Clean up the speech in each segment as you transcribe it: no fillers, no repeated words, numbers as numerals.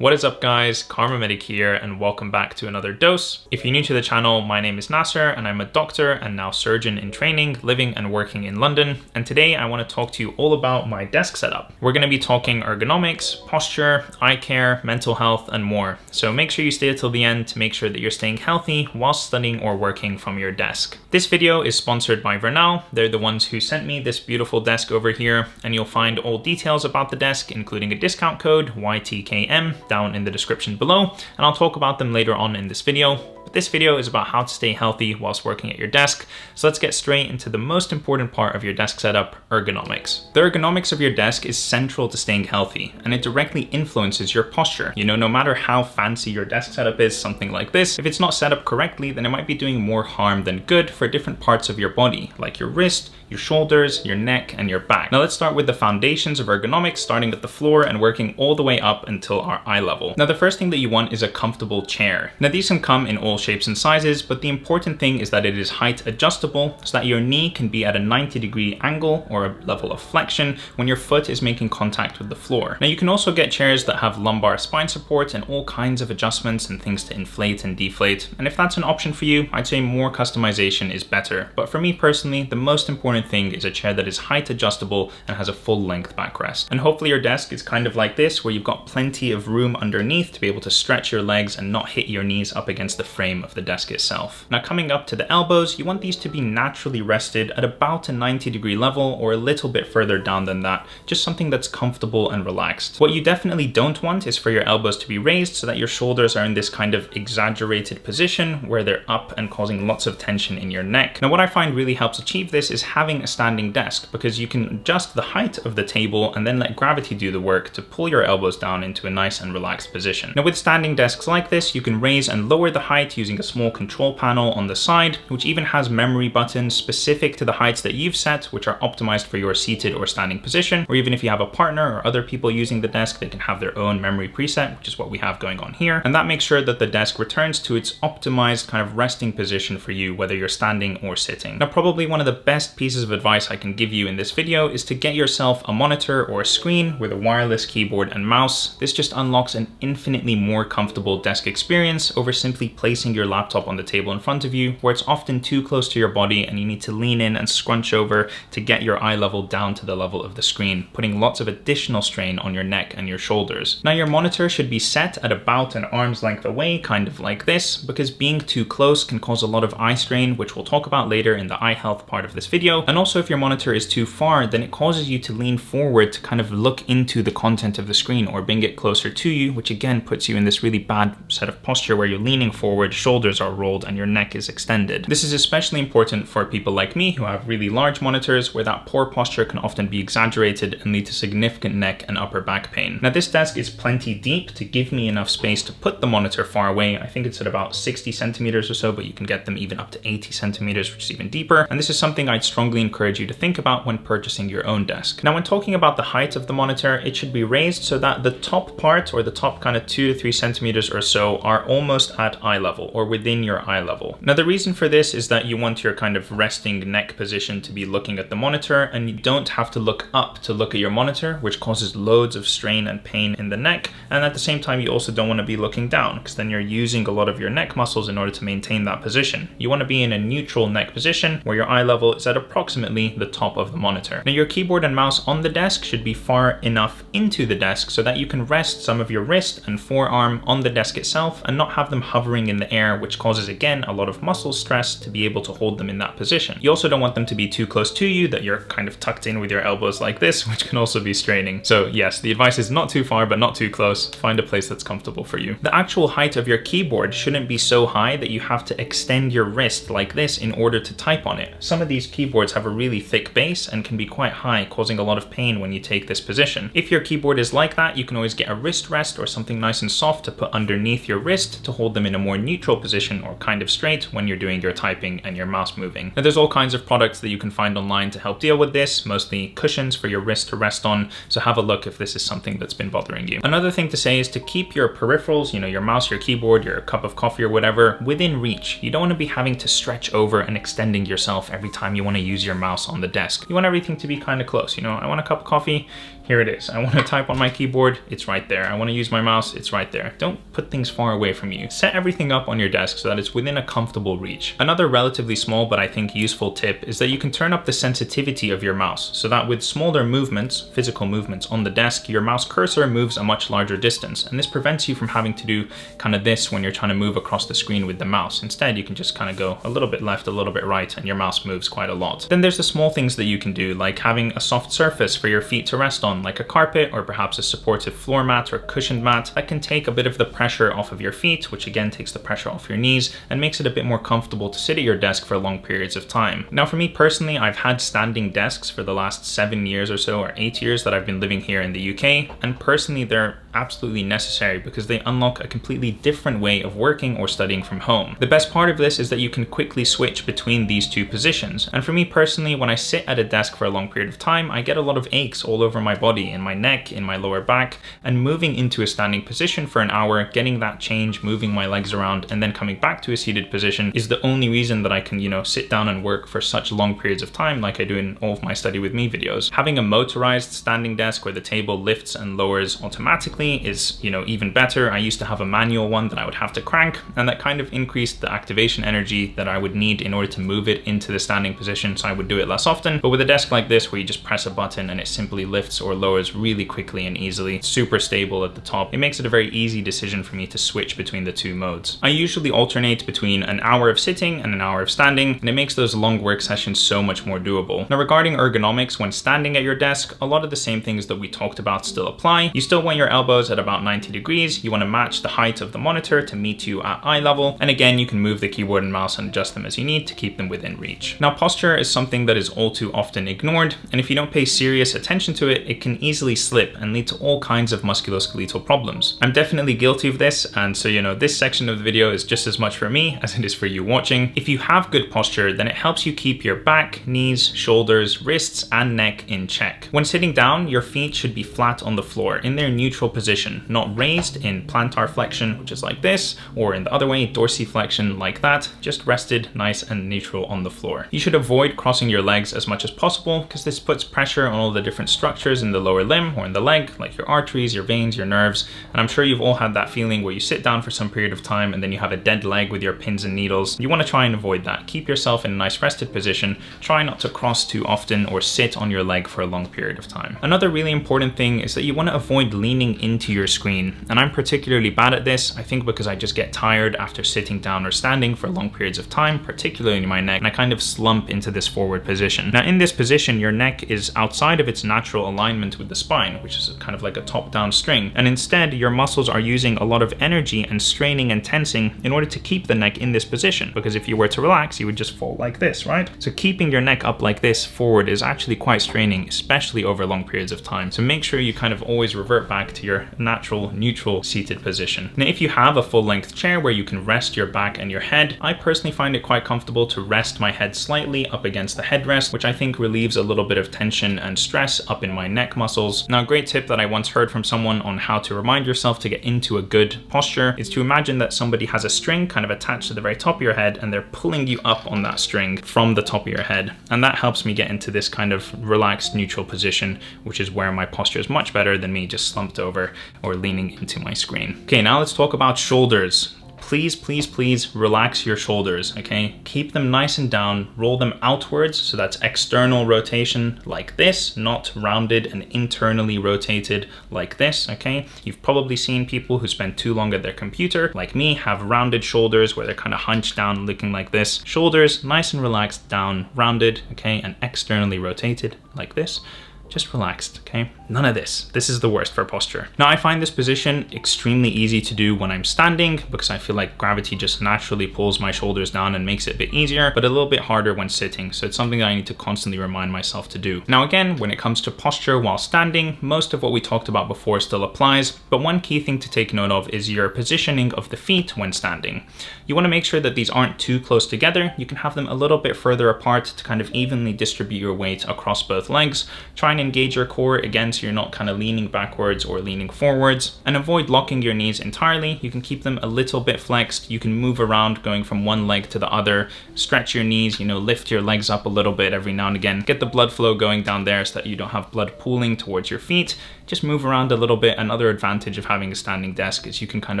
What is up guys, Karma Medic here and welcome back to another dose. If you're new to the channel, my name is Nasser and I'm a doctor and now surgeon in training, living and working in London. And today I want to talk to you all about my desk setup. We're going to be talking ergonomics, posture, eye care, mental health and more. So make sure you stay till the end to make sure that you're staying healthy while studying or working from your desk. This video is sponsored by Vernal. They're the ones who sent me this beautiful desk over here, and you'll find all details about the desk, including a discount code YTKM down in the description below, and I'll talk about them later on in this video. But this video is about how to stay healthy whilst working at your desk. So let's get straight into the most important part of your desk setup, ergonomics. The ergonomics of your desk is central to staying healthy, and it directly influences your posture. You know, no matter how fancy your desk setup is, something like this, if it's not set up correctly, then it might be doing more harm than good for different parts of your body, like your wrist, your shoulders, your neck, and your back. Now let's start with the foundations of ergonomics, starting at the floor and working all the way up until our eye level. Now the first thing that you want is a comfortable chair. Now these can come in all shapes and sizes, but the important thing is that it is height adjustable so that your knee can be at a 90-degree angle or a level of flexion when your foot is making contact with the floor. Now you can also get chairs that have lumbar spine support and all kinds of adjustments and things to inflate and deflate. And if that's an option for you, I'd say more customization is better. But for me personally, the most important thing is a chair that is height adjustable and has a full length backrest. And hopefully your desk is kind of like this, where you've got plenty of room underneath to be able to stretch your legs and not hit your knees up against the frame of the desk itself. Now coming up to the elbows, you want these to be naturally rested at about a 90-degree level or a little bit further down than that, just something that's comfortable and relaxed. What you definitely don't want is for your elbows to be raised so that your shoulders are in this kind of exaggerated position where they're up and causing lots of tension in your neck. Now what I find really helps achieve this is having a standing desk, because you can adjust the height of the table and then let gravity do the work to pull your elbows down into a nice and relaxed position. Now with standing desks like this, you can raise and lower the height using a small control panel on the side, which even has memory buttons specific to the heights that you've set, which are optimized for your seated or standing position. Or even if you have a partner or other people using the desk, they can have their own memory preset, which is what we have going on here. And that makes sure that the desk returns to its optimized kind of resting position for you, whether you're standing or sitting. Now probably one of the best pieces of advice I can give you in this video is to get yourself a monitor or a screen with a wireless keyboard and mouse. This just unlocks an infinitely more comfortable desk experience over simply placing your laptop on the table in front of you, where it's often too close to your body and you need to lean in and scrunch over to get your eye level down to the level of the screen, putting lots of additional strain on your neck and your shoulders. Now your monitor should be set at about an arm's length away, kind of like this, because being too close can cause a lot of eye strain, which we'll talk about later in the eye health part of this video. And also if your monitor is too far, then it causes you to lean forward to kind of look into the content of the screen or bring it closer to you, which again puts you in this really bad set of posture where you're leaning forward, shoulders are rolled and your neck is extended. This is especially important for people like me who have really large monitors, where that poor posture can often be exaggerated and lead to significant neck and upper back pain. Now this desk is plenty deep to give me enough space to put the monitor far away. I think it's at about 60 centimeters or so, but you can get them even up to 80 centimeters, which is even deeper. And this is something I'd strongly encourage you to think about when purchasing your own desk. Now when talking about the height of the monitor, it should be raised so that the top part, or the top kind of 2 to 3 centimeters or so, are almost at eye level or within your eye level. Now the reason for this is that you want your kind of resting neck position to be looking at the monitor, and you don't have to look up to look at your monitor, which causes loads of strain and pain in the neck. And at the same time, you also don't want to be looking down, because then you're using a lot of your neck muscles in order to maintain that position. You want to be in a neutral neck position where your eye level is at approximately the top of the monitor. Now your keyboard and mouse on the desk should be far enough into the desk so that you can rest some of your wrist and forearm on the desk itself and not have them hovering in the air, which causes again a lot of muscle stress to be able to hold them in that position. You also don't want them to be too close to you, that you're kind of tucked in with your elbows like this, which can also be straining. So yes, the advice is not too far but not too close. Find a place that's comfortable for you. The actual height of your keyboard shouldn't be so high that you have to extend your wrist like this in order to type on it. Some of these keyboards have a really thick base and can be quite high, causing a lot of pain when you take this position. If your keyboard is like that, you can always get a wrist rest or something nice and soft to put underneath your wrist to hold them in a more neutral position or kind of straight when you're doing your typing and your mouse moving. Now there's all kinds of products that you can find online to help deal with this, mostly cushions for your wrist to rest on, so have a look if this is something that's been bothering you. Another thing to say is to keep your peripherals, you know, your mouse, your keyboard, your cup of coffee or whatever, within reach. You don't want to be having to stretch hunched over and extending yourself every time you want to use your mouse on the desk. You want everything to be kind of close. You know, I want a cup of coffee, here it is. I want to type on my keyboard, it's right there. I want to use my mouse, it's right there. Don't put things far away from you. Set everything up on your desk so that it's within a comfortable reach. Another relatively small but I think useful tip is that you can turn up the sensitivity of your mouse so that with smaller movements, physical movements on the desk, your mouse cursor moves a much larger distance. And this prevents you from having to do kind of this when you're trying to move across the screen with the mouse. Instead, you can just kind of go a little bit left, a little bit right, and your mouse moves quite a lot. Then there's the small things that you can do, like having a soft surface for your feet to rest on, like a carpet or perhaps a supportive floor mat or cushioned mat that can take a bit of the pressure off of your feet, which again takes the pressure off your knees and makes it a bit more comfortable to sit at your desk for long periods of time. Now for me personally, I've had standing desks for the last 7 years or so, or 8 years that I've been living here in the UK, and personally they're absolutely necessary because they unlock a completely different way of working or studying from home. The best part of this is that you can quickly switch between these two positions, and for me personally, when I sit at a desk for a long period of time, I get a lot of aches all over my body, in my neck, in my lower back, and moving into a standing position for an hour, getting that change, moving my legs around, and then coming back to a seated position is the only reason that I can, you know, sit down and work for such long periods of time like I do in all of my Study With Me videos. Having a motorized standing desk where the table lifts and lowers automatically is, you know, even better. I used to have a manual one that I would have to crank, and that kind of increased the activation energy that I would need in order to move it into the standing position, so I would do it less often. But with a desk like this where you just press a button and it simply lifts or lowers really quickly and easily, super stable at the top, it makes it a very easy decision for me to switch between the two modes. I usually alternate between an hour of sitting and an hour of standing, and it makes those long work sessions so much more doable. Now regarding ergonomics when standing at your desk, a lot of the same things that we talked about still apply. You still want your elbows at about 90 degrees. You want to match the height of the monitor to meet you at eye level. And again, you can move the keyboard and mouse and adjust them as you need to keep them within reach. Now, posture is something that is all too often ignored. And if you don't pay serious attention to it, it can easily slip and lead to all kinds of musculoskeletal problems. I'm definitely guilty of this. And so, you know, this section of the video is just as much for me as it is for you watching. If you have good posture, then it helps you keep your back, knees, shoulders, wrists, and neck in check. When sitting down, your feet should be flat on the floor in their neutral position, not raised in plantar flexion, which is like this, or in the other way, dorsiflexion like that, just rested nice and neutral on the floor. You should avoid crossing your legs as much as possible because this puts pressure on all the different structures in the lower limb or in the leg, like your arteries, your veins, your nerves. And I'm sure you've all had that feeling where you sit down for some period of time and then you have a dead leg with your pins and needles. You want to try and avoid that. Keep yourself in a nice rested position. Try not to cross too often or sit on your leg for a long period of time. Another really important thing is that you want to avoid leaning into your screen. And I'm particularly bad at this, I think because I just get tired after sitting down or standing for long periods of time, particularly in my neck, and I kind of slump into this forward position. Now in this position, your neck is outside of its natural alignment with the spine, which is kind of like a top-down string, and instead your muscles are using a lot of energy and straining and tensing in order to keep the neck in this position, because if you were to relax, you would just fall like this, right? So keeping your neck up like this forward is actually quite straining, especially over long periods of time. So make sure you kind of always revert back to your natural neutral seated position. Now if you have a full-length chair where you can rest your back and your head, I personally find it quite comfortable to rest my head slightly up against the headrest, which I think relieves a little bit of tension and stress up in my neck muscles. Now a great tip that I once heard from someone on how to remind yourself to get into a good posture is to imagine that somebody has a string kind of attached to the very top of your head and they're pulling you up on that string from the top of your head. And that helps me get into this kind of relaxed neutral position, which is where my posture is much better than me just slumped over or leaning into my screen. Okay, now let's talk about shoulders. Please, please, please relax your shoulders, okay? Keep them nice and down, roll them outwards, so that's external rotation like this, not rounded and internally rotated like this, okay? You've probably seen people who spend too long at their computer, like me, have rounded shoulders where they're kind of hunched down looking like this. Shoulders nice and relaxed down, rounded, okay? And externally rotated like this. Just relaxed, okay? None of this. This is the worst for posture. Now, I find this position extremely easy to do when I'm standing because I feel like gravity just naturally pulls my shoulders down and makes it a bit easier, but a little bit harder when sitting. So it's something that I need to constantly remind myself to do. Now, again, when it comes to posture while standing, most of what we talked about before still applies, but one key thing to take note of is your positioning of the feet when standing. You want to make sure that these aren't too close together. You can have them a little bit further apart to kind of evenly distribute your weight across both legs. Try and engage your core against so you're not kind of leaning backwards or leaning forwards. And avoid locking your knees entirely. You can keep them a little bit flexed. You can move around going from one leg to the other, stretch your knees, lift your legs up a little bit every now and again. Get the blood flow going down there so that you don't have blood pooling towards your feet. Just move around a little bit. Another advantage of having a standing desk is you can kind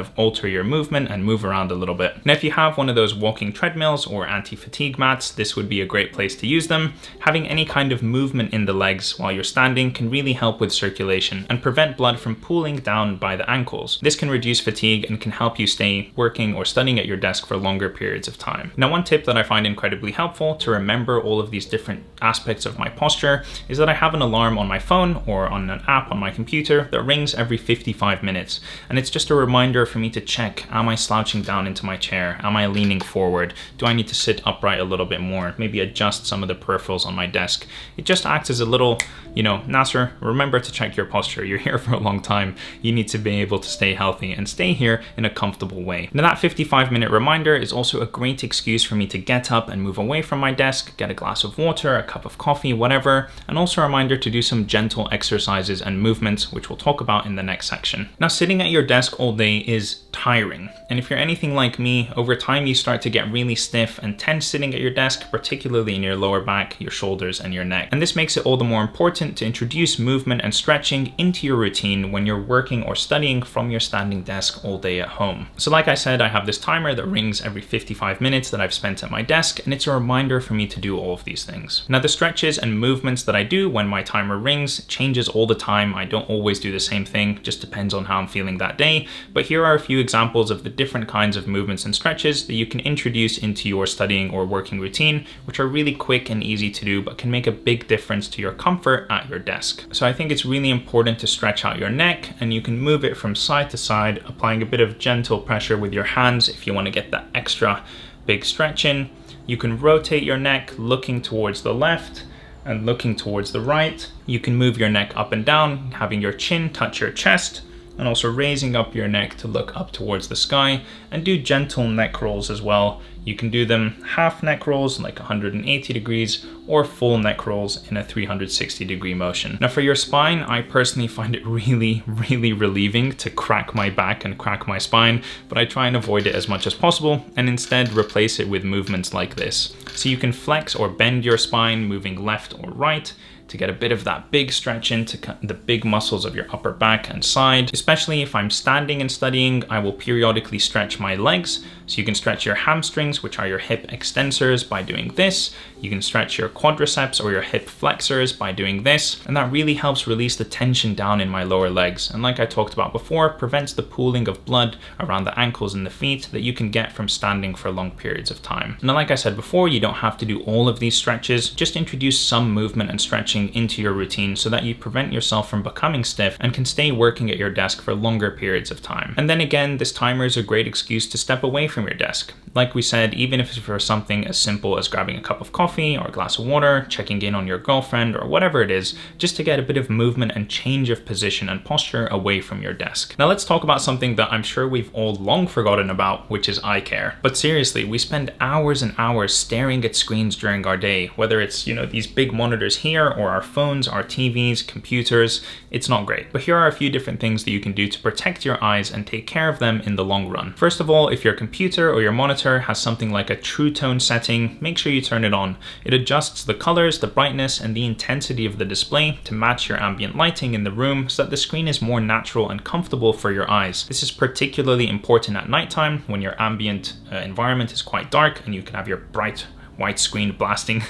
of alter your movement and move around a little bit. Now, if you have one of those walking treadmills or anti-fatigue mats, this would be a great place to use them. Having any kind of movement in the legs while you're standing can really help with circulation and prevent blood from pooling down by the ankles. This can reduce fatigue and can help you stay working or studying at your desk for longer periods of time. Now, one tip that I find incredibly helpful to remember all of these different aspects of my posture is that I have an alarm on my phone or on an app on my computer that rings every 55 minutes. And it's just a reminder for me to check, am I slouching down into my chair? Am I leaning forward? Do I need to sit upright a little bit more? Maybe adjust some of the peripherals on my desk. It just acts as a little, Nasser, remember to check your posture. You're here for a long time. You need to be able to stay healthy and stay here in a comfortable way. Now, that 55-minute reminder is also a great excuse for me to get up and move away from my desk, get a glass of water, a cup of coffee, whatever, and also a reminder to do some gentle exercises and movements, which we'll talk about in the next section. Now, sitting at your desk all day is tiring. And if you're anything like me, over time you start to get really stiff and tense sitting at your desk, particularly in your lower back, your shoulders, and your neck. And this makes it all the more important to introduce movement and stretching into your routine when you're working or studying from your standing desk all day at home. So like I said, I have this timer that rings every 55 minutes that I've spent at my desk, and it's a reminder for me to do all of these things. Now, the stretches and movements that I do when my timer rings changes all the time. I don't always do the same thing, just depends on how I'm feeling that day. But here are a few examples of the different kinds of movements and stretches that you can introduce into your studying or working routine, which are really quick and easy to do, but can make a big difference to your comfort at your desk. So I think it's really important to stretch out your neck, and you can move it from side to side, applying a bit of gentle pressure with your hands if you want to get that extra big stretch in. You can rotate your neck looking towards the left and looking towards the right. You can move your neck up and down, having your chin touch your chest, and also raising up your neck to look up towards the sky, and do gentle neck rolls as well. You can do them half neck rolls, like 180 degrees, or full neck rolls in a 360 degree motion. Now, for your spine, I personally find it really, really relieving to crack my back and crack my spine, but I try and avoid it as much as possible and instead replace it with movements like this. So you can flex or bend your spine, moving left or right, to get a bit of that big stretch into the big muscles of your upper back and side. Especially if I'm standing and studying, I will periodically stretch my legs. So you can stretch your hamstrings, which are your hip extensors, by doing this. You can stretch your quadriceps or your hip flexors by doing this. And that really helps release the tension down in my lower legs. And like I talked about before, prevents the pooling of blood around the ankles and the feet that you can get from standing for long periods of time. Now, like I said before, you don't have to do all of these stretches. Just introduce some movement and stretching into your routine so that you prevent yourself from becoming stiff and can stay working at your desk for longer periods of time. And then again, this timer is a great excuse to step away from your desk. Like we said, even if it's for something as simple as grabbing a cup of coffee or a glass of water, checking in on your girlfriend, or whatever it is, just to get a bit of movement and change of position and posture away from your desk. Now, let's talk about something that I'm sure we've all long forgotten about, which is eye care. But seriously, we spend hours and hours staring at screens during our day, whether it's, these big monitors here or our phones, our TVs, computers. It's not great. But here are a few different things that you can do to protect your eyes and take care of them in the long run. First of all, if your computer or your monitor has something like a true tone setting, make sure you turn it on. It adjusts the colors, the brightness, and the intensity of the display to match your ambient lighting in the room so that the screen is more natural and comfortable for your eyes. This is particularly important at nighttime when your ambient environment is quite dark and you can have your bright white screen blasting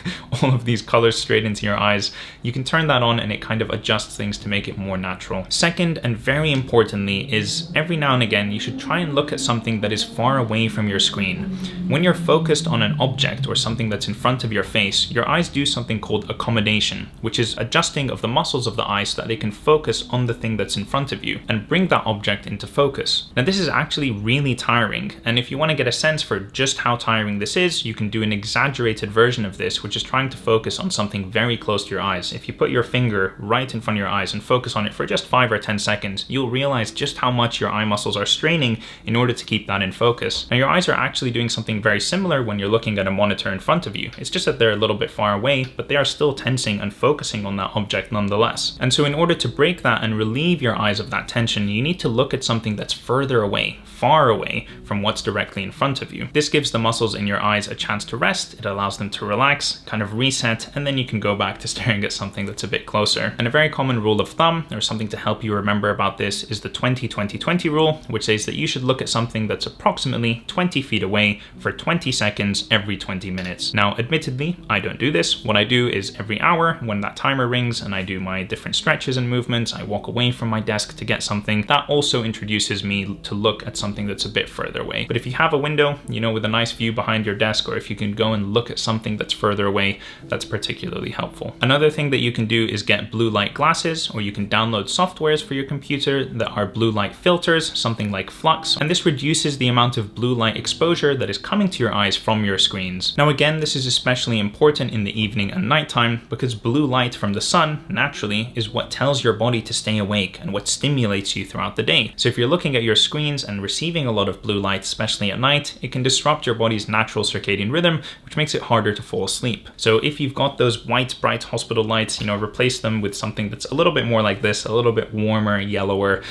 all of these colors straight into your eyes. You can turn that on and it kind of adjusts things to make it more natural. Second, and very importantly, is every now and again, you should try and look at something that is far away from your screen. When you're focused on an object or something that's in front of your face, your eyes do something called accommodation, which is adjusting of the muscles of the eye so that they can focus on the thing that's in front of you and bring that object into focus. Now, this is actually really tiring, and if you want to get a sense for just how tiring this is, you can do an exaggerated exaggerated version of this, which is trying to focus on something very close to your eyes. If you put your finger right in front of your eyes and focus on it for just 5 or 10 seconds, you'll realize just how much your eye muscles are straining in order to keep that in focus. Now, your eyes are actually doing something very similar when you're looking at a monitor in front of you. It's just that they're a little bit far away, but they are still tensing and focusing on that object nonetheless. And so in order to break that and relieve your eyes of that tension, you need to look at something that's further away, far away from what's directly in front of you. This gives the muscles in your eyes a chance to rest. It allows them to relax, kind of reset, and then you can go back to staring at something that's a bit closer. And a very common rule of thumb, or something to help you remember about this, is the 20-20-20 rule, which says that you should look at something that's approximately 20 feet away for 20 seconds every 20 minutes. Now, admittedly, I don't do this. What I do is every hour when that timer rings and I do my different stretches and movements, I walk away from my desk to get something. That also introduces me to look at something that's a bit further away. But if you have a window, you know, with a nice view behind your desk, or if you can go and look at something that's further away, that's particularly helpful. Another thing that you can do is get blue light glasses, or you can download softwares for your computer that are blue light filters, something like Flux, and this reduces the amount of blue light exposure that is coming to your eyes from your screens. Now again, this is especially important in the evening and nighttime because blue light from the sun, naturally, is what tells your body to stay awake and what stimulates you throughout the day. So if you're looking at your screens and receiving a lot of blue light, especially at night, it can disrupt your body's natural circadian rhythm, which makes it harder to fall asleep. So if you've got those white, bright hospital lights, you know, replace them with something that's a little bit more like this, a little bit warmer, yellower.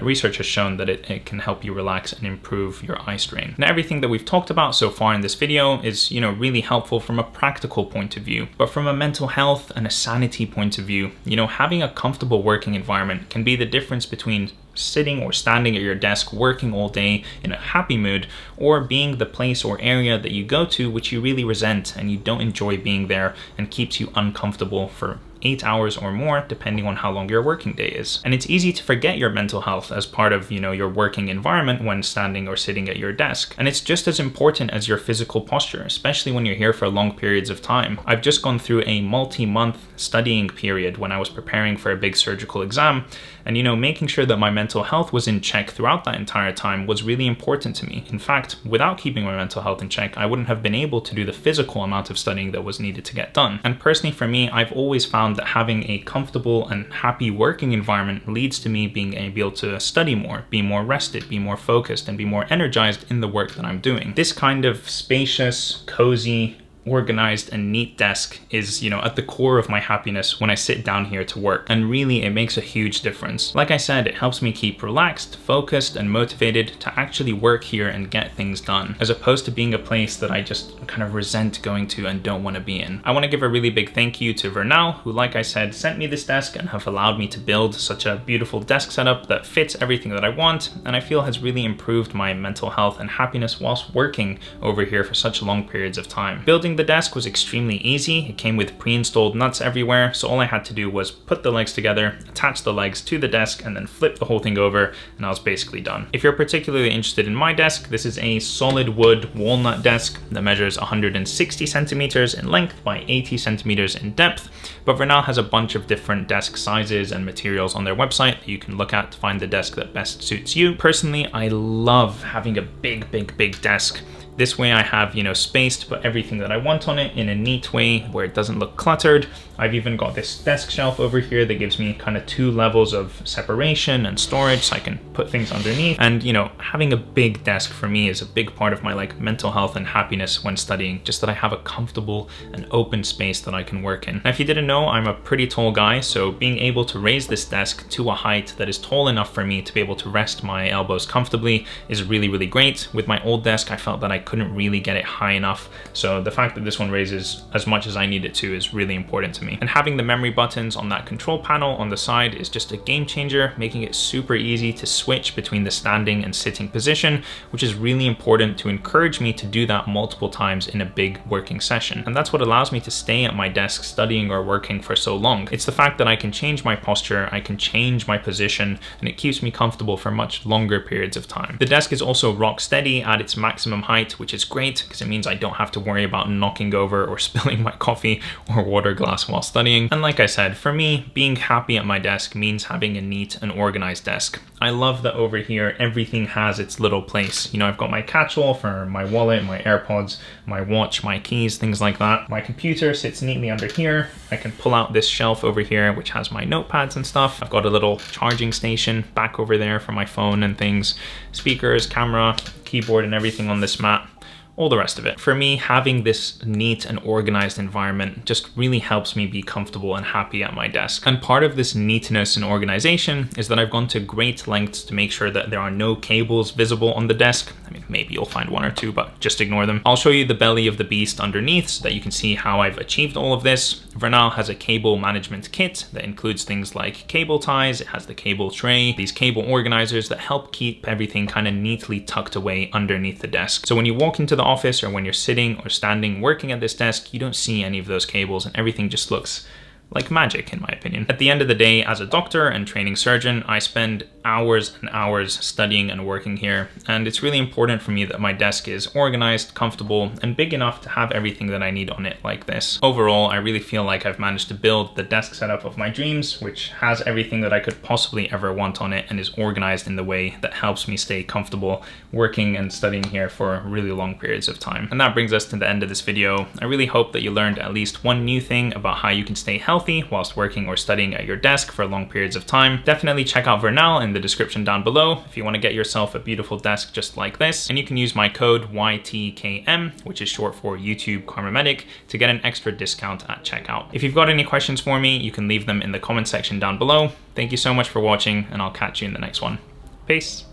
Research has shown that it can help you relax and improve your eye strain. Now, everything that we've talked about so far in this video is, you know, really helpful from a practical point of view, but from a mental health and a sanity point of view, you know, having a comfortable working environment can be the difference between sitting or standing at your desk working all day in a happy mood, or being the place or area that you go to which you really resent and you don't enjoy being there and keeps you uncomfortable for 8 hours or more, depending on how long your working day is. And it's easy to forget your mental health as part of, you know, your working environment when standing or sitting at your desk. And it's just as important as your physical posture, especially when you're here for long periods of time. I've just gone through a multi-month studying period when I was preparing for a big surgical exam. And, you know, making sure that my mental health was in check throughout that entire time was really important to me. In fact, without keeping my mental health in check, I wouldn't have been able to do the physical amount of studying that was needed to get done. And personally, for me, I've always found that having a comfortable and happy working environment leads to me being able to study more, be more rested, be more focused, and be more energized in the work that I'm doing. This kind of spacious, cozy, organized and neat desk is, you know, at the core of my happiness when I sit down here to work, and really it makes a huge difference. Like I said, it helps me keep relaxed, focused, and motivated to actually work here and get things done, as opposed to being a place that I just kind of resent going to and don't want to be in. I want to give a really big thank you to Vernal, who, like I said, sent me this desk and have allowed me to build such a beautiful desk setup that fits everything that I want, and I feel has really improved my mental health and happiness whilst working over here for such long periods of time. Building the desk was extremely easy. It came with pre-installed nuts everywhere, so all I had to do was put the legs together, attach the legs to the desk, and then flip the whole thing over, and I was basically done. If you're particularly interested in my desk, this is a solid wood walnut desk that measures 160 centimeters in length by 80 centimeters in depth, but Vernal has a bunch of different desk sizes and materials on their website that you can look at to find the desk that best suits you. Personally, I love having a big desk. This way I have, you know, space to put everything that I want on it in a neat way where it doesn't look cluttered. I've even got this desk shelf over here that gives me kind of 2 levels of separation and storage so I can put things underneath. And, you know, having a big desk for me is a big part of my like mental health and happiness when studying, just that I have a comfortable and open space that I can work in. Now, if you didn't know, I'm a pretty tall guy, so being able to raise this desk to a height that is tall enough for me to be able to rest my elbows comfortably is really great. With my old desk, I felt that I couldn't really get it high enough, so the fact that this one raises as much as I need it to is really important to me. And having the memory buttons on that control panel on the side is just a game changer, making it super easy to switch between the standing and sitting position, which is really important to encourage me to do that multiple times in a big working session. And that's what allows me to stay at my desk studying or working for so long. It's the fact that I can change my posture, I can change my position, and it keeps me comfortable for much longer periods of time. The desk is also rock steady at its maximum height, which is great because it means I don't have to worry about knocking over or spilling my coffee or water glass while studying. And like I said, for me, being happy at my desk means having a neat and organized desk. I love that over here, everything has its little place. You know, I've got my catch-all for my wallet, my AirPods, my watch, my keys, things like that. My computer sits neatly under here. I can pull out this shelf over here, which has my notepads and stuff. I've got a little charging station back over there for my phone and things, speakers, camera, keyboard, and everything on this mat. All the rest of it. For me, having this neat and organized environment just really helps me be comfortable and happy at my desk. And part of this neatness and organization is that I've gone to great lengths to make sure that there are no cables visible on the desk. I mean, maybe you'll find one or two, but just ignore them. I'll show you the belly of the beast underneath so that you can see how I've achieved all of this. Vernal has a cable management kit that includes things like cable ties, it has the cable tray, these cable organizers that help keep everything kind of neatly tucked away underneath the desk. So when you walk into the office or when you're sitting or standing working at this desk, you don't see any of those cables and everything just looks like magic, in my opinion. At the end of the day, as a doctor and training surgeon, I spend hours and hours studying and working here, and it's really important for me that my desk is organized, comfortable, and big enough to have everything that I need on it like this. Overall, I really feel like I've managed to build the desk setup of my dreams, which has everything that I could possibly ever want on it and is organized in the way that helps me stay comfortable working and studying here for really long periods of time. And that brings us to the end of this video. I really hope that you learned at least one new thing about how you can stay healthy whilst working or studying at your desk for long periods of time. Definitely check out Vernal in the description down below if you want to get yourself a beautiful desk just like this, and you can use my code YTKM, which is short for YouTube Karma Medic, to get an extra discount at checkout. If you've got any questions for me, you can leave them in the comment section down below. Thank you so much for watching, and I'll catch you in the next one. Peace.